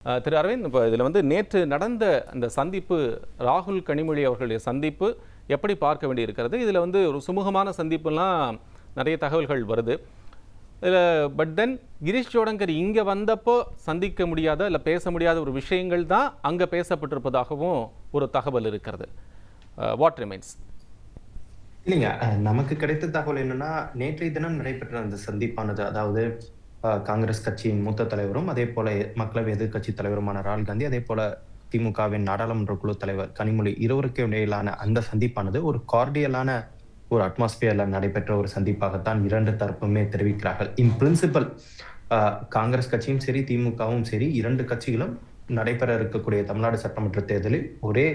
திரு அரவிந்த், இப்போ இதில் வந்து நேற்று நடந்த அந்த சந்திப்பு, ராகுல் கனிமொழி அவர்களுடைய சந்திப்பு எப்படி பார்க்க வேண்டியிருக்கிறது? இதில் வந்து ஒரு சுமூகமான சந்திப்புலாம் நிறைய தகவல்கள் வருது. இதில் பட் தென் கிரீஷ் ஜோடங்கர் இங்கே வந்தப்போ சந்திக்க முடியாத இல்லை பேச முடியாத ஒரு விஷயங்கள் தான் அங்கே பேசப்பட்டிருப்பதாகவும் ஒரு தகவல் இருக்கிறது. What remains? இல்லைங்க. நமக்கு கிடைத்த தகவல் என்னன்னா, நேற்றைய தினம் நடைபெற்ற அந்த சந்திப்பானது, அதாவது காங்கிரஸ் கட்சியின் மூத்த தலைவரும், அதே போல மக்களவை எதிர்க்கட்சி தலைவருமான ராகுல் காந்தி, அதே போல திமுகவின் நாடாளுமன்ற குழு தலைவர் கனிமொழி இருவருக்கும் இடையிலான அந்த சந்திப்பானது ஒரு கார்டியலான ஒரு அட்மாஸ்பியர்ல நடைபெற்ற ஒரு சந்திப்பாகத்தான் இரண்டு தரப்புமே தெரிவிக்கிறார்கள். இன் பிரின்சிபல் காங்கிரஸ் கட்சியும் சரி, திமுகவும் சரி, இரண்டு கட்சிகளும் நடைபெற இருக்கக்கூடிய தமிழ்நாடு சட்டமன்ற தேர்தலில் ஒரே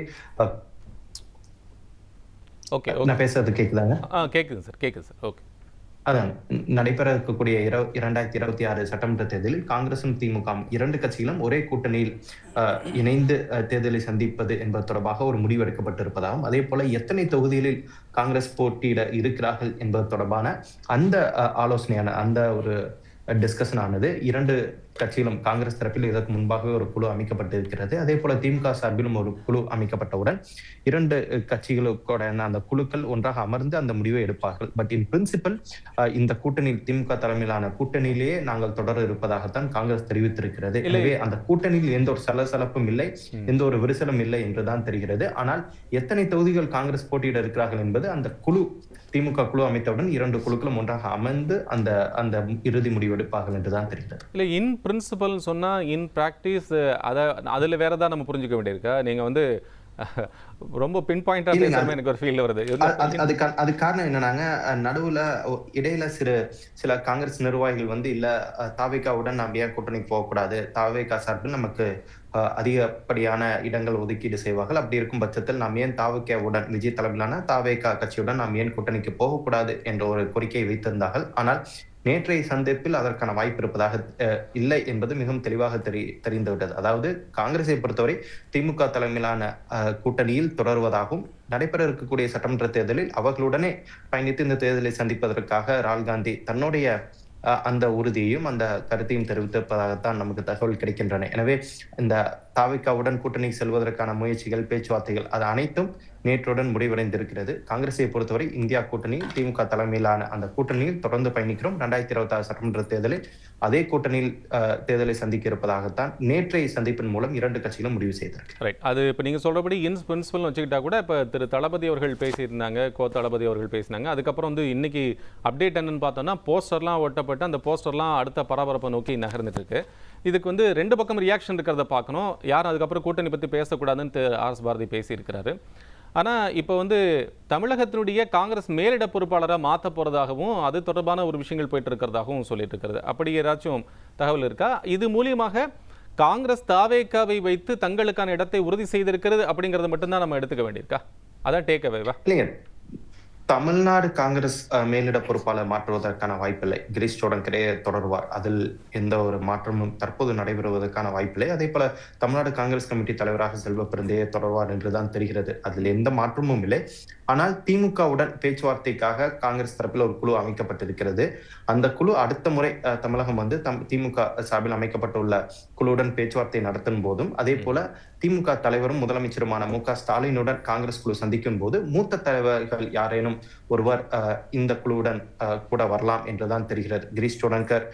ஓகே, நான் பேசுறது கேக்குதாங்க? கேட்குது சார், கேட்குது சார். ஓகே. அதான் நடைபெற இருக்கக்கூடிய 2026 சட்டமன்ற தேர்தலில் காங்கிரசும் திமுக இரண்டு கட்சிகளும் ஒரே கூட்டணியில் இணைந்து தேர்தலை சந்திப்பது என்பது தொடர்பாக ஒரு முடிவு எடுக்கப்பட்டிருப்பதாகவும், அதே போல எத்தனை தொகுதிகளில் காங்கிரஸ் போட்டியிட இருக்கிறார்கள் என்பது தொடர்பான அந்த ஆலோசனையான அந்த ஒரு டிஸ்கஷன் ஆனது இரண்டு கட்சிகளும், காங்கிரஸ் தரப்பில் இதற்கு முன்பாகவே ஒரு குழு அமைக்கப்பட்டிருக்கிறது. அதே போல திமுக சார்பிலும் ஒரு குழு அமைக்கப்பட்டவுடன் இரண்டு கட்சிகளுக்கூட அந்த குழுக்கள் ஒன்றாக அமர்ந்து அந்த முடிவை எடுப்பார்கள். பட் இன் பிரின்சிபல் இந்த கூட்டணி, திமுக தலைமையிலான கூட்டணியிலேயே நாங்கள் தொடர இருப்பதாகத்தான் காங்கிரஸ் தெரிவித்திருக்கிறது. எனவே அந்த கூட்டணியில் எந்த ஒரு சலசலப்பும் இல்லை, எந்த ஒரு விரிசலும் இல்லை என்றுதான் தெரிகிறது. ஆனால் எத்தனை தொகுதிகள் காங்கிரஸ் போட்டியிட இருக்கிறார்கள் என்பது அந்த குழு, திமுக குழு அமைத்தவுடன் இரண்டு குழுக்களும் ஒன்றாக அமர்ந்து அந்த அந்த இறுதி முடிவு எடுப்பார்கள் என்றுதான் தெரிகிறது. இல்லை, இன் பிரின்சிபல் சொன்னால் இன் ப்ராக்டிஸ் அதில் வேற தான் நம்ம புரிஞ்சுக்க வேண்டியிருக்கா? நீங்கள் வந்து ரொம்ப பின் பாயிண்டா பேசாம எனக்கு ஒரு ஃபீல் வருது. அது காரணம் என்னன்னாங்க, நடுவுல இடையில சில காங்கிரஸ் நிர்வாகிகள் வந்து இல்ல தாவேகாவுடன் நாம் ஏன் கூட்டணிக்கு போகக்கூடாது, தாவேகா சார்பில் நமக்கு அதிகப்படியான இடங்கள் ஒதுக்கீடு செய்வார்கள், அப்படி இருக்கும் பட்சத்தில் நாம் ஏன் தாவேகாவுடன், விஜய் தலைமையிலான தாவேகா கட்சியுடன் நாம் ஏன் கூட்டணிக்கு போகக்கூடாது என்ற ஒரு கோரிக்கையை வைத்திருந்தார்கள். ஆனால் நேற்றைய சந்திப்பில் அதற்கான வாய்ப்பு இருப்பதாக இல்லை என்பது மிகவும் தெளிவாக தெரிந்துவிட்டது. அதாவது காங்கிரஸை பொறுத்தவரை திமுக தலைமையிலான கூட்டணியில் தொடர்வதாகவும், நடைபெற இருக்கக்கூடிய சட்டமன்ற தேர்தலில் அவர்களுடனே பயணித்து இந்த தேர்தலை சந்திப்பதற்காக ராகுல் காந்தி தன்னுடைய அந்த உறுதியையும் அந்த கருத்தையும் தெரிவித்திருப்பதாகத்தான் நமக்கு தகவல் கிடைக்கின்றன. எனவே இந்த தாவேகாவுடன் கூட்டணி செல்வதற்கான முயற்சிகள், பேச்சுவார்த்தைகள் அது அனைத்தும் நேற்றுடன் முடிவடைந்திருக்கிறது. காங்கிரஸை பொறுத்தவரை இந்தியா கூட்டணி, திமுக தலைமையிலான அந்த கூட்டணியில் தொடர்ந்து பயணிக்கிறோம். 2026 சட்டமன்ற தேர்தலில் அதே கூட்டணியில் தேர்தலை சந்திக்க இருப்பதாகத்தான் நேற்றைய சந்திப்பின் மூலம் இரண்டு கட்சிகளும் முடிவு செய்திருக்கு. ரைட். அது இப்போ நீங்க சொல்றபடி பிரின்சிபல் வச்சுக்கிட்டா கூட, இப்போ திரு தளபதி அவர்கள் பேசியிருந்தாங்க, தளபதி அவர்கள் பேசினாங்க. அதுக்கப்புறம் வந்து இன்னைக்கு அப்டேட் என்னன்னு பார்த்தோம்னா, போஸ்டர்லாம் ஒட்டப்பட்டு அந்த போஸ்டர்லாம் அடுத்த பரபரப்பை நோக்கி நகர்ந்துட்டு இருக்கு. இதுக்கு வந்து ரெண்டு பக்கம் ரியாக்ஷன் இருக்கிறத பார்க்கணும். யாரும் அதுக்கப்புறம் கூட்டணி பற்றி பேசக்கூடாதுன்னு ஆர் எஸ் பாரதி பேசியிருக்கிறாரு. ஆனால் இப்போ வந்து தமிழகத்தினுடைய காங்கிரஸ் மேலிட பொறுப்பாளராக மாற்ற போகிறதாகவும், அது தொடர்பான ஒரு விஷயங்கள் போயிட்டு இருக்கிறதாகவும் சொல்லிட்டு இருக்கிறது. அப்படி ஏதாச்சும் தகவல் இருக்கா? இது மூலியமாக காங்கிரஸ் தாவேகாவை வைத்து தங்களுக்கான இடத்தை உறுதி செய்திருக்கிறது அப்படிங்கிறத மட்டும்தான் நம்ம எடுத்துக்க வேண்டியிருக்கா? அதான் டேக் அவேவா? இல்லைங்க, தமிழ்நாடு காங்கிரஸ் மேலிட பொறுப்பாளர் மாற்றுவதற்கான வாய்ப்பில்லை. கிரீஷ் ஜோடங்கரே தொடர்வார். அதில் எந்த ஒரு மாற்றமும் தற்போது நடைபெறுவதற்கான வாய்ப்பில்லை. அதே போல தமிழ்நாடு காங்கிரஸ் கமிட்டி தலைவராக செல்வ பிறந்தே தொடர்வார் என்றுதான் தெரிகிறது. அதில் எந்த மாற்றமும் இல்லை. ஆனால் திமுகவுடன் பேச்சுவார்த்தைக்காக காங்கிரஸ் தரப்பில் ஒரு குழு அமைக்கப்பட்டிருக்கிறது. அந்த குழு அடுத்த முறை தமிழகம் வந்து திமுக சார்பில் அமைக்கப்பட்டுள்ள குழுவுடன் பேச்சுவார்த்தை நடத்தும் போதும், அதே போல திமுக தலைவரும் முதலமைச்சருமான மு.க. ஸ்டாலினுடன் காங்கிரஸ் குழு சந்திக்கும் போது மூத்த தலைவர்கள் யாரேனும் ஒருவர் இந்த குழுவுடன் கூட வரலாம் என்றுதான் தெரிகிறது. கிரீஷ் ஜோடங்கர்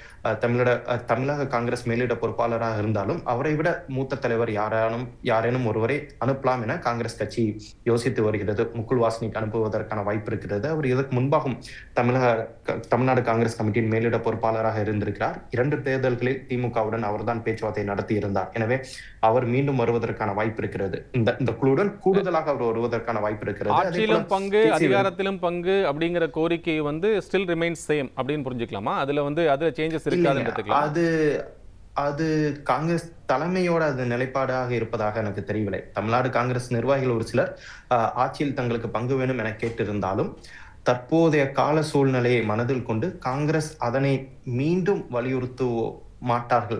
தமிழக காங்கிரஸ் மேலிட பொறுப்பாளராக இருந்தாலும் அவரை விட மூத்த தலைவர் யாரேனும் ஒருவரை அனுப்பலாம் என காங்கிரஸ் கட்சி யோசித்து வருகிறது. முகுல் வாஸ்னிக் அனுப்புவதற்கான வாய்ப்பு இருக்கிறது. அவர் இதற்கு முன்பாகவும் தமிழ்நாடு காங்கிரஸ் கமிட்டியின் மேலிட பொறுப்பாளராக இருந்திருக்கிறார். 2 தேர்தல்களில் திமுகவுடன் அவர்தான் பேச்சுவார்த்தை நடத்தி இருந்தார். எனவே அவர் மீண்டும் வருவதற்கான வாய்ப்பு இருக்கிறது. இந்த குழுவுடன் கூடுதலாக அவர் வருவதற்கான வாய்ப்பு இருக்கிறது. ஆட்சியிலும் பங்கு, அதிகாரத்திலும் பங்கு அப்படிங்கிற கோரிக்கை வந்து ஸ்டில் ரிமைன்ஸ் சேம் அப்படின்னு புரிஞ்சுக்கலாமா? அதுல வந்து சேஞ்சஸ் இருக்காதுன்னு எடுத்துக்கலாம். அது காங்கிரஸ் தலைமையோட அது நிலைப்பாடாக இருப்பதாக எனக்கு தெரியவில்லை. தமிழ்நாடு காங்கிரஸ் நிர்வாகிகள் ஒரு சிலர் ஆட்சியில் தங்களுக்கு பங்கு வேணும் என கேட்டிருந்தாலும், தற்போதைய கால சூழ்நிலையை மனதில் கொண்டு காங்கிரஸ் அதனை மீண்டும்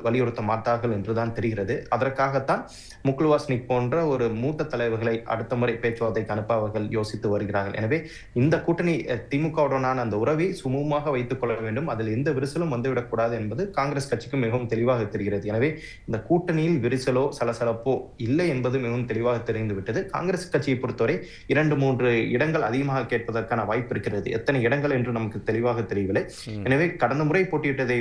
வலியுறுத்த மாட்டார்கள் என்றுதான் தெரிகிறது. அதற்காகத்தான் முகுல் வாஸ்னிக் போன்ற ஒரு மூத்த தலைவர்களை அடுத்த முறை பேச்சுவார்த்தைக்கு அனுப்ப அவர்கள் யோசித்து வருகிறார்கள். எனவே இந்த கூட்டணி திமுகவுடனான அந்த உறவை சுமூகமாக வைத்துக் கொள்ள வேண்டும், அதில் எந்த விரிசலும் வந்துவிடக்கூடாது என்பது காங்கிரஸ் கட்சிக்கு மிகவும் தெளிவாக தெரிகிறது. எனவே இந்த கூட்டணியில் விரிசலோ சலசலப்போ இல்லை என்பது மிகவும் தெளிவாக தெரிந்துவிட்டது. காங்கிரஸ் கட்சியை பொறுத்தவரை 2-3 இடங்கள் அதிகமாக கேட்பதற்கான வாய்ப்பு இருக்கிறது. எத்தனை இடங்கள் என்று நமக்கு தெளிவாக தெரியவில்லை. எனவே கடந்த முறை போட்டியிட்டதை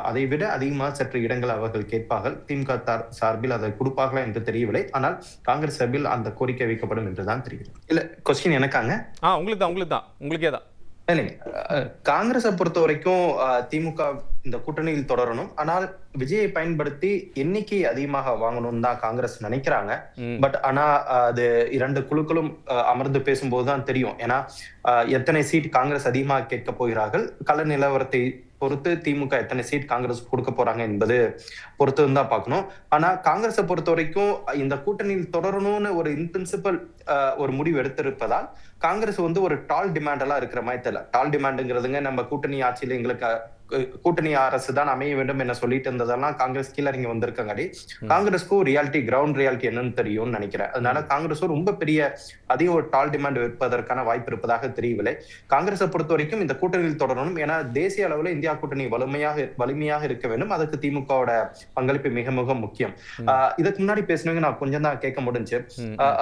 அதை விட அதிகமாக சற்று இடங்கள் அவர்கள் கேட்பார்கள். திமுக சார்பில் அதை கொடுப்பார்களா என்று தெரியவில்லை. ஆனால் காங்கிரஸ் சார்பில் அந்த கோரிக்கை வைக்கப்படும் என்றுதான் தெரிகிறது. இல்ல, கொஸ்டின் எனக்காங்க? உங்களுக்கே தான். காங்கிரஸை பொறுத்த வரைக்கும் திமுக இந்த கூட்டணியில் தொடரணும். ஆனால் விஜயை பயன்படுத்தி எண்ணிக்கை அதிகமாக வாங்கணும்னு தான் காங்கிரஸ் நினைக்கிறாங்க. பட் ஆனா அது 2 குழுக்களும் அமர்ந்து பேசும்போதுதான் தெரியும். ஏன்னா எத்தனை சீட் காங்கிரஸ் அதிகமாக கேட்க போகிறார்கள், கள நிலவரத்தை பொறுத்து திமுக எத்தனை சீட் காங்கிரஸ் கொடுக்க போறாங்க என்பது பொறுத்து தான் பார்க்கணும். ஆனா காங்கிரஸை பொறுத்த வரைக்கும் இந்த கூட்டணியில் தொடரணும்னு ஒரு இன்பிரின்சிபல் ஒரு முடிவு எடுத்திருப்பதால் காங்கிரஸ் ஒரு டால் டிமாண்ட் எல்லாம் இருக்கிற மாதிரி தெரியல. டால் டிமாண்டுங்கிறதுங்க நம்ம கூட்டணி ஆட்சியில எங்களுக்கு கூட்டணி அரசு தான் அமைய வேண்டும் என்ன சொல்லிட்டு இருந்ததெல்லாம் காங்கிரஸ் கீழே இறங்கி வந்திருக்காங்க. காங்கிரஸ்க்கும் ரியாலிட்டி, கிரவுண்ட் ரியாலிட்டி என்னன்னு தெரியும்னு நினைக்கிறேன். அதனால காங்கிரஸும் ரொம்ப பெரிய அதிக ஒரு டால் டிமாண்ட் வைப்பதற்கான வாய்ப்பு இருப்பதாக தெரியவில்லை. காங்கிரஸை பொறுத்த வரைக்கும் இந்த கூட்டணியில் தொடரணும். ஏன்னா தேசிய அளவுல இந்தியா கூட்டணி வலிமையாக இருக்க வேண்டும். அதுக்கு திமுகவோட பங்களிப்பு மிக மிக முக்கியம். இதுக்கு முன்னாடி பேசினவங்க நான் கொஞ்சம் தான் கேட்க முடிஞ்சு.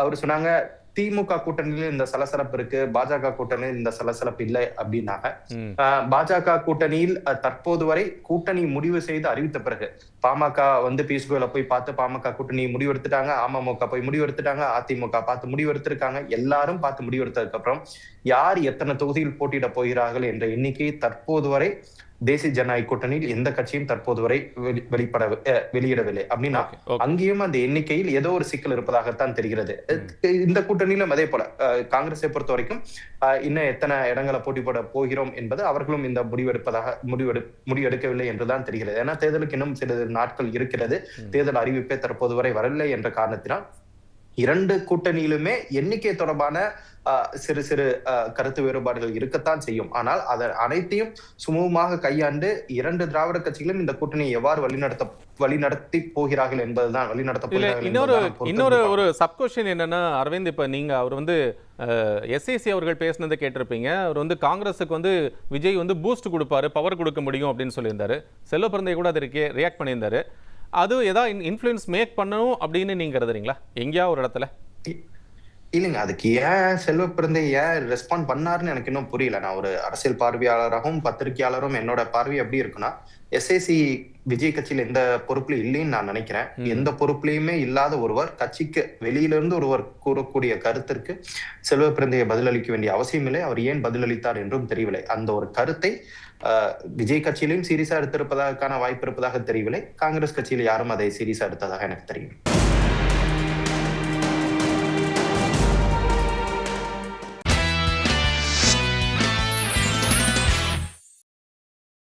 அவர் சொன்னாங்க திமுக கூட்டணியில இந்த சலசலப்பு இருக்கு, பாஜக கூட்டணியில் இந்த சலசலப்பு இல்லை அப்படின்னாங்க. பாஜக கூட்டணியில் தற்போது வரை கூட்டணி முடிவு செய்து அறிவித்த பிறகு பாமக பியூஷ் கோயலை போய் பார்த்து பாமக கூட்டணி முடிவெடுத்துட்டாங்க, அமமுக போய் முடிவெடுத்துட்டாங்க, அதிமுக பார்த்து முடிவெடுத்திருக்காங்க. எல்லாரும் பார்த்து முடிவெடுத்ததுக்கு அப்புறம் யார் எத்தனை தொகுதியில் போட்டியிட போகிறார்கள் என்ற எண்ணிக்கையை தற்போது வரை தேசிய ஜனநாயக கூட்டணியில் எந்த கட்சியும் தற்போது வரை வெளியிடவில்லை. அப்படின்னா அங்கேயும் அந்த எண்ணிக்கையில் ஏதோ ஒரு சிக்கல் இருப்பதாகத்தான் தெரிகிறது. இந்த கூட்டணியிலும் அதே போல காங்கிரஸை பொறுத்த வரைக்கும் இன்னும் எத்தனை இடங்களை போட்டி போட போகிறோம் என்பது அவர்களும் இந்த முடிவெடுக்கவில்லை என்றுதான் தெரிகிறது. ஏன்னா தேர்தலுக்கு இன்னும் சில நாட்கள் இருக்கிறது. தேர்தல் அறிவிப்பே தற்போது வரை வரவில்லை என்ற காரணத்தினால் 2 கூட்டணியிலுமே எண்ணிக்கை தொடர்பான சிறு சிறு கருத்து வேறுபாடுகள் இருக்கத்தான் செய்யும். ஆனால் அதை அனைத்தையும் சுமூகமாக கையாண்டு 2 திராவிட கட்சிகளும் இந்த கூட்டணியை எவ்வாறு வழிநடத்தி போகிறார்கள் என்பதுதான் இன்னொரு ஒரு சப் கொஸ்டின் என்னன்னா, அரவிந்த், இப்ப நீங்க அவர் எஸ்ஏசி அவர்கள் பேசினதை கேட்டிருப்பீங்க. அவர் காங்கிரஸுக்கு விஜய் பூஸ்ட் கொடுப்பாரு, பவர் கொடுக்க முடியும் அப்படின்னு சொல்லியிருந்தாரு. செல்வ பிறந்தை கூட அதற்கு ரியாக்ட் பண்ணியிருந்தாரு. அது ஏதாவது இன்ஃப்ளூயன்ஸ் மேக் பண்ணணும் அப்படின்னு நீங்க கருதுறீங்களா எங்கேயா ஒரு இடத்துல? இல்லைங்க, அதுக்கு ஏன் செல்வ பிறந்தை ஏன் ரெஸ்பாண்ட் பண்ணாருன்னு எனக்கு இன்னும் புரியல. நான் ஒரு அரசியல் பார்வையாளராகவும் பத்திரிகையாளரும் என்னோட பார்வை எப்படி இருக்குன்னா, எஸ்ஏசி விஜய் கட்சியில எந்த பொறுப்புல இல்லைன்னு நான் நினைக்கிறேன். எந்த பொறுப்புலையுமே இல்லாத ஒருவர் கட்சிக்கு வெளியிலிருந்து ஒருவர் கூறக்கூடிய கருத்திற்கு செல்வ பிறந்தையை பதிலளிக்க வேண்டிய அவசியம் இல்லை. அவர் ஏன் பதிலளித்தார் என்றும் தெரியவில்லை. அந்த ஒரு கருத்தை விஜய் கட்சியிலும் சீரியஸா எடுத்திருப்பதற்கான வாய்ப்பு இருப்பதாக தெரியவில்லை. காங்கிரஸ் கட்சியில் யாரும் அதை சீரியஸா எடுத்ததாக எனக்கு தெரியும்.